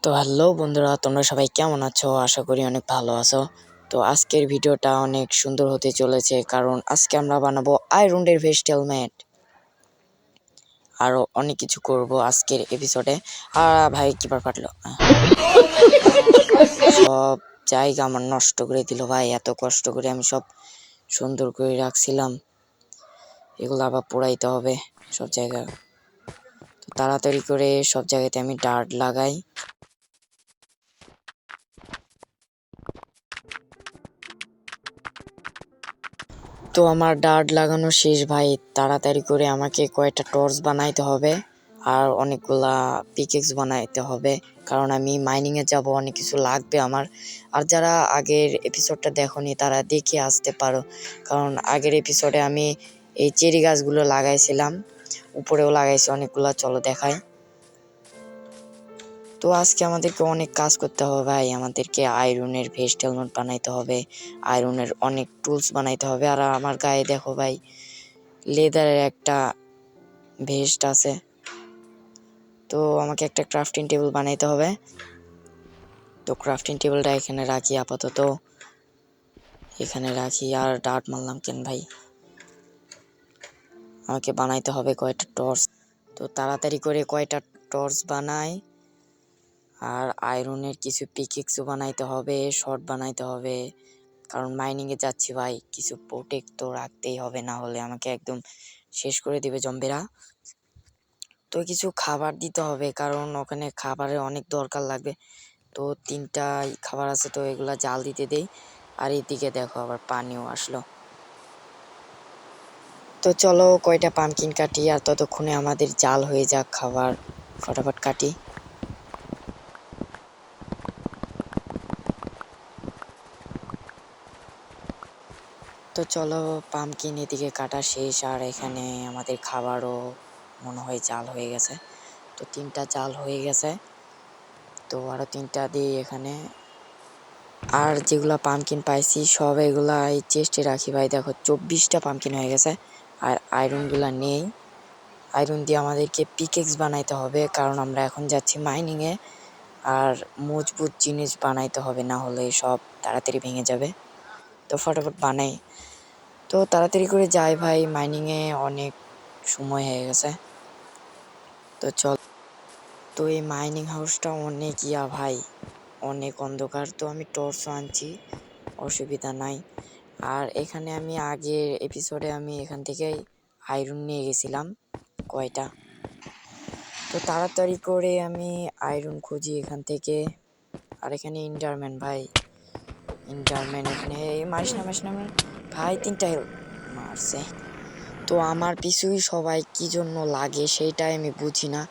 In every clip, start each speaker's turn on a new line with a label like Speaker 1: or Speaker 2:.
Speaker 1: তো হ্যালো বন্ধুরা, তোমরা সবাই কেমন আছো? আশা করি অনেক ভালো আছো। তো আজকের ভিডিওটা অনেক সুন্দর হতে চলেছে, কারণ আজকে আমরা বানাবো আয়রনের ভেস্টেল ম্যাট। আরো অনেক কিছু করব আজকের এপিসোডে। ভাই কিবার ফাটলো, সব জায়গা আমার নষ্ট করে দিল ভাই। এত কষ্ট করে আমি সব সুন্দর করে রাখছিলাম, এগুলো আবার পোড়াইতে হবে সব জায়গা। তো তাড়াতাড়ি করে সব জায়গাতে আমি ডার্ট লাগাই। তো আমার ডার্ট লাগানো শেষ ভাই। তাড়াতাড়ি করে আমাকে কয়েকটা টর্চ বানাইতে হবে আর অনেকগুলা পিকেক্স বানাইতে হবে, কারণ আমি মাইনিংয়ে যাব, অনেক কিছু লাগবে আমার। আর যারা আগের এপিসোডটা দেখোনি তারা দেখে আসতে পারো, কারণ আগের এপিসোডে আমি এই চেরি গাছগুলো লাগাইছিলাম, উপরেও লাগাইছি অনেকগুলা। চলো দেখাই। তো আজকে আমাদেরকে অনেক কাজ করতে হবে ভাই। আমাদেরকে আয়রনের ভেস্ট হেলমেট বানাইতে হবে, আয়রনের অনেক টুলস বানাইতে হবে। আর আমার গায়ে দেখো ভাই, লেদারের একটা ভেস্ট আছে। তো আমাকে একটা ক্রাফটিং টেবিল বানাইতে হবে। তো ক্রাফটিং টেবিলটা এখানে রাখি আপাতত, এখানে রাখি। আর ডার্ট মারলাম কেন ভাই? আমাকে বানাইতে হবে কয়টা টর্চ। তো তাড়াতাড়ি করে কয়টা টর্চ বানাই। আর আয়রনের কিছু পিকেক্সও বানাইতে হবে, শর্ট বানাইতে হবে, কারণ মাইনিংয়ে যাচ্ছি ভাই। কিছু প্রোটেক্ট তো রাখতেই হবে, না হলে আমাকে একদম শেষ করে দিবে জম্বিরা। তো কিছু খাবার দিতে হবে, কারণ ওখানে খাবারের অনেক দরকার লাগবে। তো 3টা খাবার আছে, তো এগুলা জাল দিতে দেই। আর এইদিকে দেখো আবার পানিও আসলো। তো চলো কয়টা পামকিন কাটি, আর ততক্ষণে আমাদের জাল হয়ে যাক খাবার। ফটাফট কাটি। তো চলো, পামকিন এদিকে কাটা শেষ, আর এখানে আমাদের খাবারও মনে হয় জাল হয়ে গেছে। তো 3টা জাল হয়ে গেছে, তো আরো 3টা দিই এখানে। আর যেগুলা পামকিন পাইছি সব এগুলা এই চেস্টে রাখি ভাই। দেখো 24টা পামকিন হয়ে গেছে। আর আয়রনগুলা নেই, আয়রন দিয়ে আমাদেরকে পিকেক্স বানাইতে হবে, কারণ আমরা এখন যাচ্ছি মাইনিংয়ে। আর মজবুত জিনিস বানাইতে হবে, না হলে সব তাড়াতাড়ি ভেঙে যাবে। তো ফটাফট বানাই। তো তাড়াতাড়ি করে যাই ভাই, মাইনিংয়ে অনেক সময় হয়ে গেছে। তো চল। তো এই মাইনিং হাউসটা অনেক ভাই, অনেক অন্ধকার। তো আমি টর্চও আনছি, অসুবিধা নাই। আর এখানে আমি আগের এপিসোডে আমি এখান থেকে আয়রন নিয়ে গেছিলাম কয়টা। তো তাড়াতাড়ি করে আমি আয়রন খুঁজি এখান থেকে। আর এখানে ইন্ডারম্যান ভাই, ইন্ডারম্যান এখানে। মারিস না ভাই, 3টা হেল মারছে। তো আমার পিছুই সবাই কি জন্য লাগে সেইটাই আমি বুঝি না।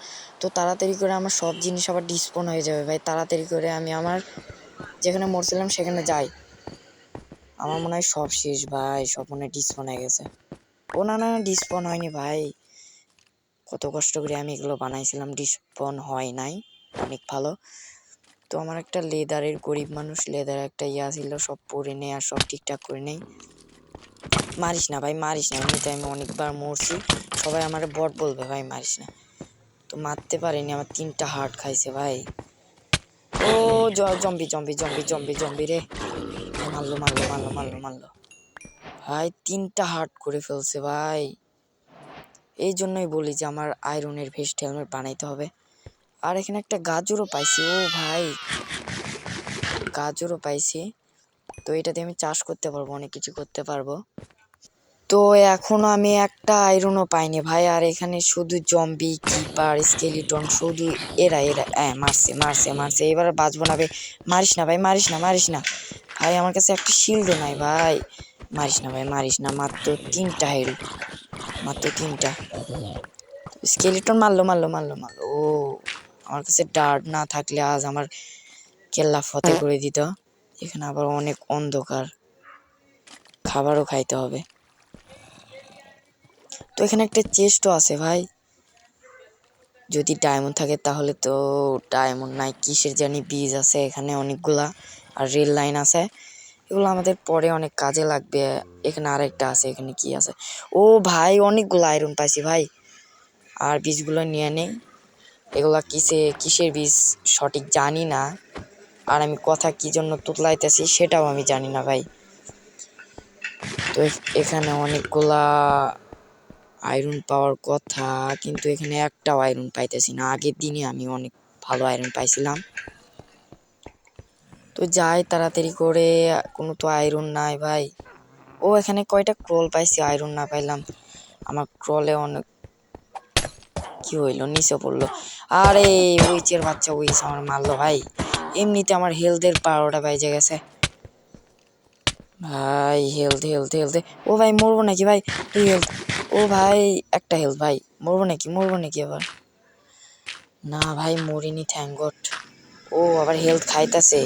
Speaker 1: তো তাড়াতাড়ি করে আমার সব জিনিস আবার ডিসপন হয়ে যাবে ভাই। তাড়াতাড়ি করে আমি আমার যেখানে মরছিলাম সেখানে যাই। আমার মনে হয় সব শেষ ভাই, সব মনে হয় ডিসপন হয়ে গেছে। ও না না, ডিসপন হয়নি ভাই। কত কষ্ট করে আমি এগুলো বানাইছিলাম, ডিসপন হয় নাই। অনেক ভালো। তো আমার একটা লেদারের, গরিব মানুষ, লেদার একটা ছিল, সব পরে নেই আর সব ঠিকঠাক করে নেই। মারিস না ভাই, মারিস না। এমনিতে আমি অনেকবার মরছি, সবাই আমার বট বলবে ভাই, মারিস না। তো মারতে পারিনি, আমার 3টা হার্ট খাইছে ভাই। ও zombie zombie zombie zombie zombie রে, মারলো মারলো মারলো মারলো মারলো ভাই। 3টা হার্ট করে ফেলছে ভাই। এই জন্যই বলি যে আমার আয়রনের ভেস্ট হেলমেট বানাইতে হবে। আর এখানে একটা গাজরও পাইছি। ও ভাই, গাজরও পাইছি। তো এটাতে আমি চাষ করতে পারবো, অনেক কিছু করতে পারবো। তো এখনো আমি একটা আয়রনও পাইনি ভাই। আর এখানে শুধু জম্বি, কিপার, স্কেলিটন, শুধু এরা এরা। মারছে মারছে মারছে, এবার বাঁচবো না ভাই। মারিস না ভাই, মারিস না মারিস না ভাই। আমার কাছে একটা শিল্ডও নাই ভাই। মারিস না ভাই, মারিস না। মাত্র 3টা হেল, মাত্র 3টা। স্কেলিটন মারলো মারলো মারলো মারলো। ও, আমার কাছে ডার্ট না থাকলে আজ আমার কেল্লা ফতে করে দিত। এখানে আবার অনেক অন্ধকার, খাবারও খাইতে হবে। তো এখানে একটা চেস্টও আছে ভাই, যদি ডায়মন্ড থাকে তাহলে। তো ডায়মন্ড নাই, কিসের জানি বীজ আছে এখানে অনেকগুলা। আর রেল লাইন আছে, এগুলো আমাদের পরে অনেক কাজে লাগবে। এখানে আরেকটা আছে, এখানে কি আছে? ও ভাই, অনেকগুলো আয়রন পাইছি ভাই। আর বীজগুলো নিয়ে নেই। এগুলা কিসের বীজ সঠিক জানি না, আর আমি কথা কি জন্য তুতলাইতেছি সেটাও আমি জানি না ভাই। তো এখানে অনেকগুলা আয়রন পাওয়ার কথা, কিন্তু এখানে একটাও আয়রন পাইতেছি না। আগের দিনে আমি অনেক ভালো আয়রন পাইছিলাম। তো যাই তাড়াতাড়ি করে, কোনো তো আয়রন নাই ভাই। ও এখানে কয়টা ক্রল পাইছি, আয়রন না পাইলাম। আমার ক্রলে অনেক কি হইলো, নিচে পড়লো। আরে উইচের বাচ্চা উইচ আমার মারলো ভাই। এমনিতে আমার হেলথের 12টা বাইজে গেছে ভাই। হেলথ। ও ভাই মরবো নাকি ভাই? 2 হেলথ। ও ভাই একটা হেলথ ভাই। মরবো নাকি আবার? না ভাই মরিনি, থ্যাঙ্ক গড। ও আবার হেলথ খাইতাছে।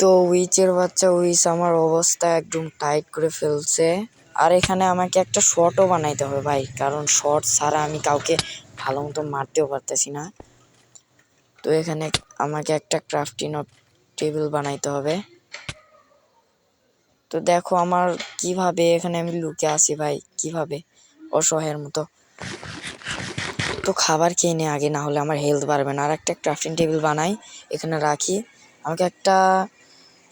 Speaker 1: তো উইচের বাচ্চা উইচ আমার অবস্থা একদম টাইট করে ফেলছে। আর এখানে আমাকে একটা শটও বানাইতে হবে ভাই, কারণ শট ছাড়া আমি কাউকে ভালো মতো মারতেও পারতেছি না। তো এখানে আমাকে একটা ক্রাফটিং টেবিল বানাইতে হবে। তো দেখো আমার কিভাবে এখানে আমি লুকে আছি ভাই, কিভাবে অসহায়ের মতো। তো খাবার খেয়ে নে আগে, না হলে আমার হেলথ বাড়বে না। আর একটা ক্রাফটিং টেবিল বানাই, এখানে রাখি। আমাকে একটা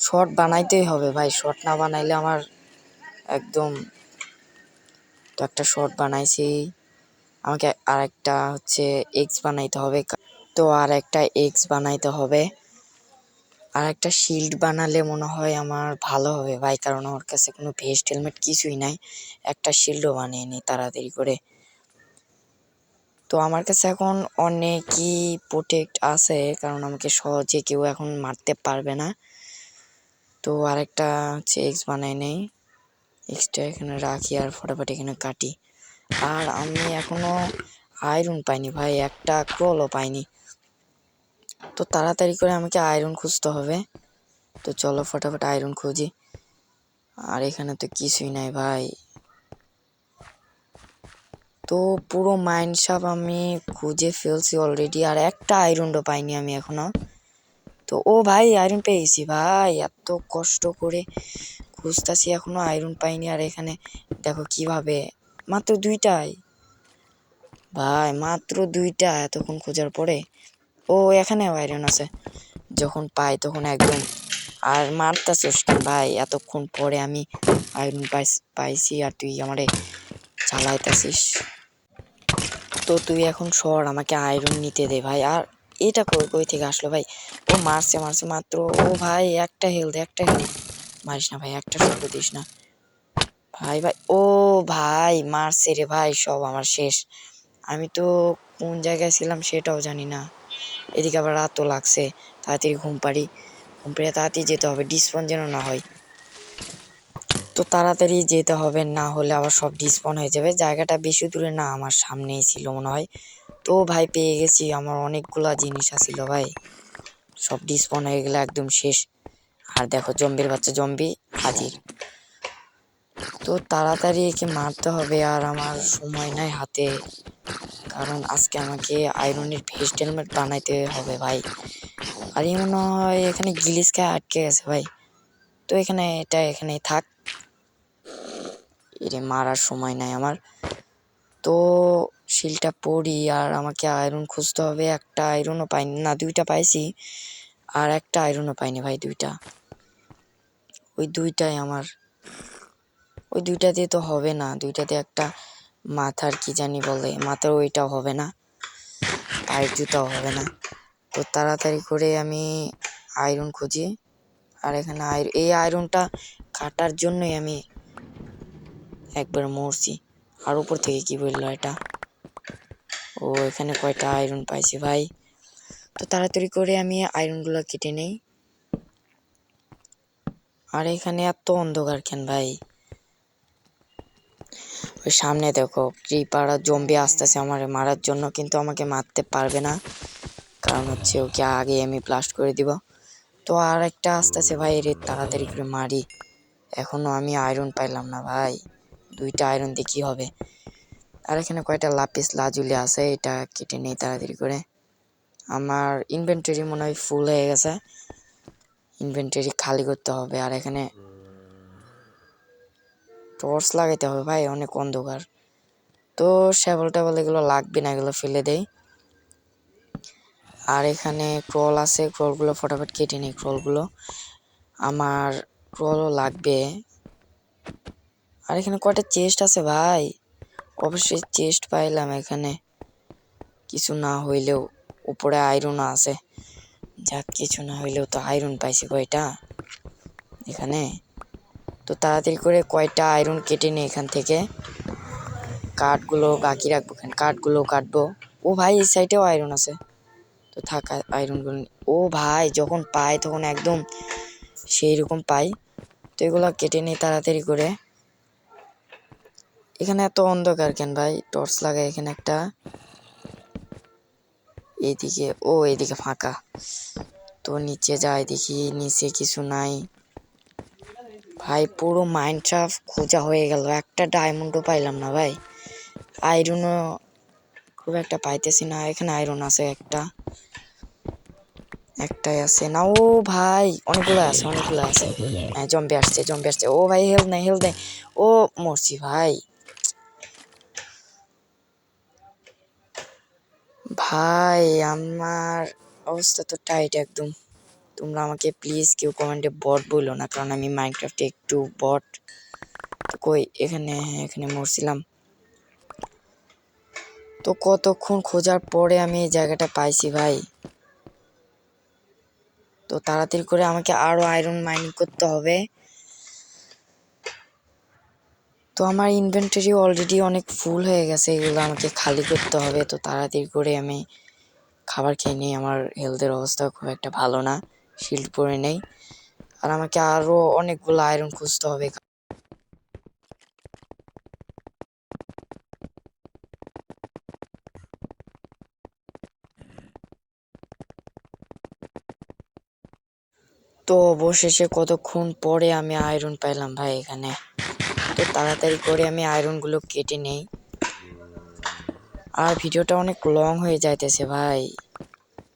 Speaker 1: শট বানাইতেই হবে ভাই, শট না বানাইলে আমার একদম। তো একটা শট বানাইছি, আমাকে আর একটা হচ্ছে এক্স বানাইতে হবে। তো আর একটা এক্স বানাইতে হবে। আর একটা শিল্ড বানালে মনে হয় আমার ভালো হবে ভাই, কারণ ওর কাছে কোনো ভেস্ট হেলমেট কিছুই নাই। একটা শিল্ডও বানিয়ে নিই তাড়াতাড়ি করে। তো আমার কাছে এখন অনেকই প্রোটেক্ট আছে, কারণ আমাকে সহজে কেউ এখন মারতে পারবে না। তো আরেকটা হচ্ছে এক্স বানাই নেই, এক্সটা এখানে রাখি আর ফটাফট এখানে কাটি। আর আমি এখনো আয়রন পাইনি ভাই, একটা ক্রলও পাইনি। তো তাড়াতাড়ি করে আমাকে আয়রন খুঁজতে হবে। তো চলো ফটাফট আয়রন খুঁজি। আর এখানে তো কিছুই নাই ভাই। তো পুরো মাইন্ড শাপ আমি খুঁজে ফেলছি অলরেডি, আর একটা আয়রনও পাইনি আমি এখনো। তো ও ভাই আয়রন পেয়ে গেছি ভাই, এত কষ্ট করে খুঁজতেছি এখনো আয়রন পাইনি। আর এখানে দেখো কিভাবে, মাত্র 2টাই ভাই, মাত্র 2টা এতক্ষণ খোঁজার পরে। ও এখানেও আয়রন আছে, যখন পাই তখন একদম। আর মারতাছিস কেন ভাই, এতক্ষণ পরে আমি আয়রন পাইছি আর তুই আমারে চালাইতাছিস। তো তুই এখন সর, আমাকে আয়রন নিতে দে ভাই। আর এটা কই থেকে আসলো ভাই? ও মারছে মাত্র। ও ভাই একটা হেলথ। মারিস না ভাই, একটা শট দিস না ভাই। ও ভাই মারছে রে ভাই, সব আমার শেষ। আমি তো কোন জায়গায় ছিলাম সেটাও জানি না। এদিকে আবার রাতও লাগছে, তাড়াতাড়ি ঘুম পাড়িয়ে তাড়াতাড়ি যেতে হবে, ডিসপন যেন না হয়। তো তাড়াতাড়ি যেতে হবে, না হলে আবার সব ডিসপন হয়ে যাবে। জায়গাটা বেশি দূরে না, আমার সামনেই ছিল মনে হয়। তো ভাই পেয়ে গেছি, আমার অনেকগুলা জিনিস আছিল ভাই, সব ডিসপন হয়ে গেলে একদম শেষ। আর দেখো জম্বির বাচ্চা জম্বি হাজির। তো তাড়াতাড়ি একে মারতে হবে, আর আমার সময় নাই হাতে, কারণ আজকে আমাকে আয়রনের ভেস্ট হেলমেট বানাইতে হবে ভাই। আর এই মনে হয় এখানে গিলিস খায় আটকে গেছে ভাই। তো এখানেই থাক, এরে মারার সময় নাই আমার। তো শিলটা পরি, আর আমাকে আয়রন খুঁজতে হবে। একটা আয়রনও পাইনি, না 2টা পাইছি, আর একটা আয়রনও পাইনি ভাই। 2টা, ওই 2টাই আমার। ওই 2টা দিয়ে তো হবে না, 2টাতে একটা মাথার কি জানি বলে, মাথার ওইটাও হবে না, পায়ের জুতাও হবে না। তো তাড়াতাড়ি করে আমি আয়রন খুঁজি। আর এখানে এই আয়রনটা কাটার জন্যই আমি একবার মরছি। আর উপর থেকে কি বললো এটা? ও এখানে কয়টা আয়রন পাইছি ভাই। তো তাড়াতাড়ি করে আমি আয়রনগুলো কেটে নেই। আর এখানে এত অন্ধকার কেন ভাই? ওই সামনে দেখো ক্রিপার আর জম্বি আসতেছে আমার মারার জন্য, কিন্তু আমাকে মারতে পারবে না, কারণ হচ্ছে ওকে আগে আমি ব্লাস্ট করে দিব। তো আর একটা আসতেছে ভাই, এর তাড়াতাড়ি করে মারি। এখনো আমি আয়রন পাইলাম না ভাই, 2টা আয়রন দিয়ে কি হবে? আর এখানে কয়টা লাপিস লাজুলি আছে, এটা কেটে নেই তাড়াতাড়ি করে। আমার ইনভেন্টরি মনে হয় ফুল হয়ে গেছে, ইনভেন্টরি খালি করতে হবে। আর এখানে টর্চ লাগাইতে হবে ভাই, অনেক অন্ধকার। তো শ্যাবল ট্যাবল এগুলো লাগবে না, এগুলো ফেলে দেই। আর এখানে ক্রল আছে, ক্রলগুলো ফটাফট কেটে নেই। ক্রলগুলো আমার ক্রলও লাগবে। আর এখানে কয়টা চেস্ট আছে ভাই, অবশ্যই চেস্ট পাইলাম এখানে, কিছু না হইলেও উপরে আয়রন আছে। যাক, কিছু না হইলেও তো আয়রন পাইছি কয়টা এখানে। তো তাড়াতাড়ি করে কয়টা আয়রন কেটে নিই এখান থেকে। কাঠগুলো বাকি রাখবো, কাঠগুলো কাটবো। ও ভাই, এই সাইডেও আয়রন আছে, তো থাকা আয়রনগুলো। ও ভাই, যখন পাই তখন একদম সেই রকম পাই। তো এগুলো কেটে নিই তাড়াতাড়ি করে। এখানে এত অন্ধকার কেন ভাই? টর্চ লাগাই এখানে একটা। এইদিকে, ও এইদিকে ফাঁকা। তো নিচে যাই, দেখি নিচে কিছু নাই। ভাই পুরো মাইনক্রাফট খোঁজা হয়ে গেল, একটা ডায়মন্ডও পাইলাম না ভাই। আয়রনও খুব একটা পাইতেছি না। এখানে আয়রন আছে একটাই আছে না। ও ভাই, অনেকগুলো আছে। হ্যাঁ, জম্বি আসছে। ও ভাই, হেলথ নেই। ও মরছি ভাই। ভাই আমার অবস্থা তো টাইট একদম। তোমরা আমাকে প্লিজ কেউ কমেন্টে বট বললো না, কারণ আমি মাইনক্রাফটে একটু বট। তো কই এখানে, হ্যাঁ এখানে মরছিলাম। তো কতক্ষণ খোঁজার পরে আমি এই জায়গাটা পাইছি ভাই। তো তাড়াতাড়ি করে আমাকে আরো আয়রন মাইনিং করতে হবে। তো আমার ইনভেন্টরি অলরেডি অনেক ফুল হয়ে গেছে, এগুলো আমাকে খালি করতে হবে। তো তাড়াতাড়ি করে আমি খাবার খেয়ে নিই। আমার হেলথের অবস্থা খুব একটা ভালো না, শিল্ড পরে নেই। আর আমাকে আরো অনেকগুলো আয়রন খুঁজতে হবে। তো অবশেষে কতক্ষণ পরে আমি আয়রন পাইলাম ভাই এখানে। তো তাড়াতাড়ি করে আমি আয়রনগুলো কেটে নেই। আর ভিডিওটা অনেক লং হয়ে যাইতেছে ভাই।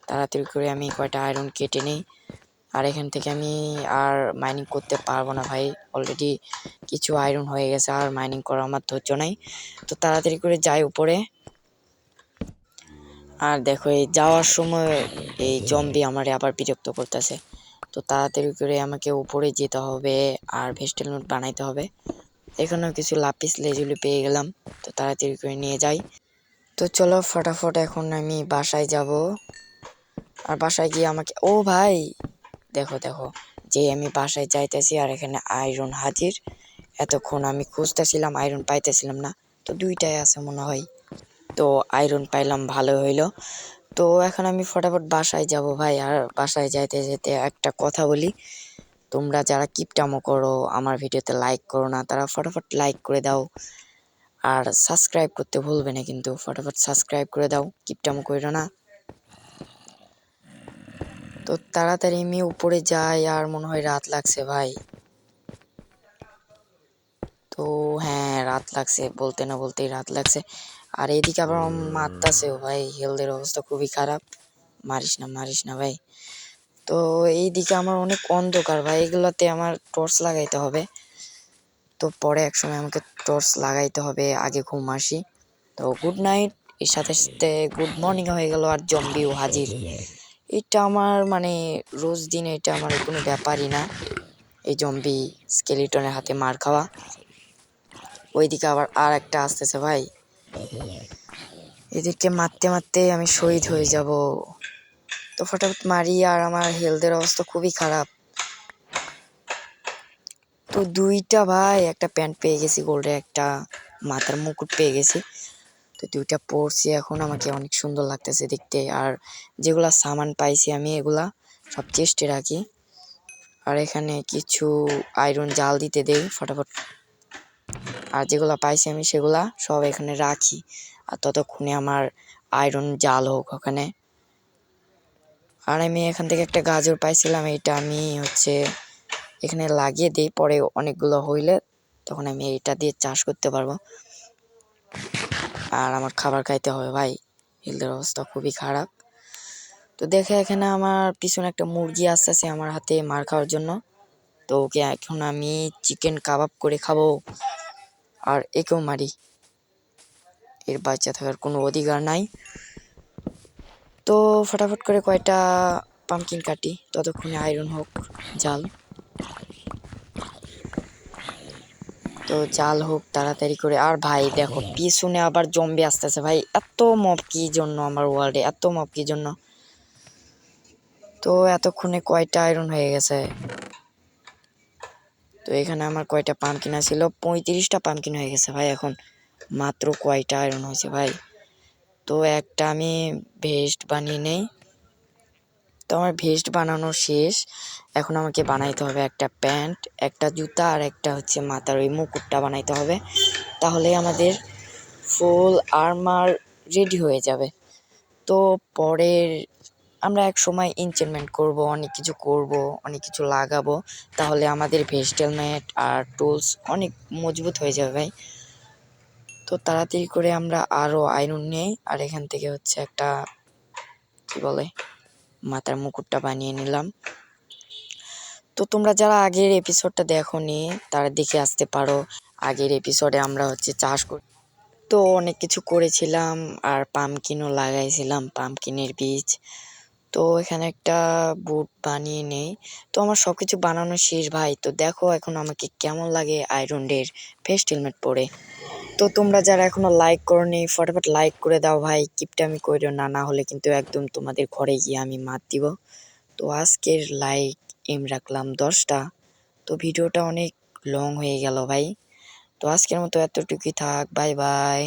Speaker 1: তাড়াতাড়ি করে আমি কয়টা আয়রন কেটে নেই। আর এখান থেকে আমি আর মাইনিং করতে পারবো না ভাই, অলরেডি কিছু আয়রন হয়ে গেছে। আর মাইনিং করা আমার ধৈর্য নাই। তো তাড়াতাড়ি করে যাই উপরে। আর দেখো, এই যাওয়ার সময় এই জম্বি আমারে আবার বিরক্ত করতেছে। তো তাড়াতাড়ি করে আমাকে উপরে যেতে হবে আর ভেস্টেল নোট বানাইতে হবে। এখানেও কিছু লাপিস লেজুলি পেয়ে গেলাম, তো তাড়াতাড়ি করে নিয়ে যাই। তো চলো ফটাফট এখন আমি বাসায় যাব। আর বাসায় গিয়ে আমাকে, ও ভাই দেখো যে আমি বাসায় যাইতেছি আর এখানে আয়রন হাজির। এতক্ষণ আমি খুঁজতেছিলাম, আয়রন পাইতেছিলাম না। তো দুইটাই আছে মনে হয়। তো আয়রন পাইলাম, ভালো হইলো। তো এখন আমি ফটাফট বাসায় যাব ভাই। আর বাসায় যাইতে যেতে একটা কথা বলি, তোমরা যারা কিপটামো করো আমার ভিডিওতে লাইক করো না, তারা ফটাফট লাইক করে দাও। আর সাবস্ক্রাইব করতে ভুলবে না কিন্তু, ফটাফট সাবস্ক্রাইব করে দাও, কিপটামো করো না। তো তাড়াতাড়ি আমি উপরে যাই। আর মনে হয় রাত লাগছে ভাই। তো হ্যাঁ, রাত লাগছে, বলতে না বলতেই রাত লাগছে। আর এইদিকে আবার মারতাছেও ভাই, হেলথের অবস্থা খুবই খারাপ। মারিস না ভাই। তো এইদিকে আমার অনেক অন্ধকার ভাই, এগুলোতে আমার টর্চ লাগাইতে হবে। তো পরে এক সময় আমাকে টর্চ লাগাইতে হবে, আগে ঘুম আসি। তো গুড নাইট, এর সাথে সাথে গুড মর্নিং হয়ে গেল। আর জম্বিও হাজির। এটা আমার মানে রোজ দিন, এটা আমার কোনো ব্যাপারই না, এই জম্বি স্কেলিটনের হাতে মার খাওয়া। ওইদিকে আবার আর একটা আসতেছে ভাই, এদেরকে মারতে মারতে আমি শহীদ হয়ে যাব। তো ফটাফট মারি। আর আমার হেলথের অবস্থা খুবই খারাপ। তো দুইটা ভাই, একটা প্যান্ট পেয়ে গেছি গোল্ডের, একটা মাথার মুকুট পেয়ে গেছি। তো দুইটা পরছি এখন, আমাকে অনেক সুন্দর লাগতেছে দেখতে। আর যেগুলা সামান পাইছি আমি এগুলা সব চেস্টে রাখি। আর এখানে কিছু আয়রন জাল দিতে দেই ফটাফট। আর যেগুলা পাইছি আমি সেগুলা সব এখানে রাখি। আর ততক্ষণে আমার আয়রন জাল হোক ওখানে। আর আমি এখান থেকে একটা গাজর পাইছিলাম, এটা আমি এখানে লাগিয়ে দিই, পরে অনেকগুলো হইলে তখন আমি এটা দিয়ে চাষ করতে পারবো। আর আমার খাবার খাইতে হবে ভাই, হেলথের অবস্থা খুবই খারাপ। তো দেখে এখানে আমার পিছনে একটা মুরগি আসতেছে আমার হাতে মার খাওয়ার জন্য। তো ওকে এখন আমি চিকেন কাবাব করে খাবো। আর একেও মারি, এর বাচ্চা থাকার কোনো অধিকার নাই। তো ফটাফট করে কয়টা পামকিন কাটি, ততক্ষণে আয়রন হোক জাল। তো জাল হোক তাড়াতাড়ি করে। আর ভাই দেখো পিছনে আবার জম্বি আসতেছে ভাই, এত মব কি জন্য আমার ওয়ার্ল্ডে, এত মব কি জন্য। তো এতক্ষণে কয়টা আয়রন হয়ে গেছে। তো এখানে আমার কয়টা পামকিন ছিল, 35টা পামকিন হয়ে গেছে ভাই। এখন মাত্র কয়টা আয়রন হয়েছে ভাই। তো একটা আমি ভেস্ট বানিয়ে নেই। তো আমার ভেস্ট বানানো শেষ। এখন আমাকে বানাইতে হবে একটা প্যান্ট, একটা জুতা, আর একটা হচ্ছে মাথার ওই মুকুটটা বানাইতে হবে। তাহলে আমাদের ফুল আর্মার রেডি হয়ে যাবে। তো পরের আমরা এক সময় এনচেন্টমেন্ট করব, অনেক কিছু করব, অনেক কিছু লাগাবো, তাহলে আমাদের ভেস্ট হেলমেট আর টুলস অনেক মজবুত হয়ে যাবে ভাই। তো তাড়াতাড়ি করে আমরা আরও আয়রন নেই, আর এখান থেকে হচ্ছে একটা কি বলে মাথার মুকুটটা বানিয়ে নিলাম। তো তোমরা যারা আগের এপিসোডটা দেখোনি তারা দেখে আসতে পারো। আগের এপিসোডে আমরা হচ্ছে চাষ করি, তো অনেক কিছু করেছিলাম, আর পামকিনও লাগাইছিলাম, পামকিনের বীজ। তো এখানে একটা বুট বানিয়ে নেই। তো আমার সব কিছু বানানো শেষ ভাই। তো দেখো এখন আমাকে কেমন লাগে আয়রন ডের ভেস্ট হেলমেট পরে। তো তোমরা যারা এখনো লাইক করোনি ফটাফট লাইক করে দাও ভাই, কিপটামি কইরো না, না হলে কিন্তু একদম তোমাদের ঘরে গিয়ে আমি মার দিব। তো আজকের লাইক এম রাখলাম 10টা। তো ভিডিওটা অনেক লং হয়ে গেল ভাই। তো আজকের মতো এতটুকুই থাক, বাই বাই।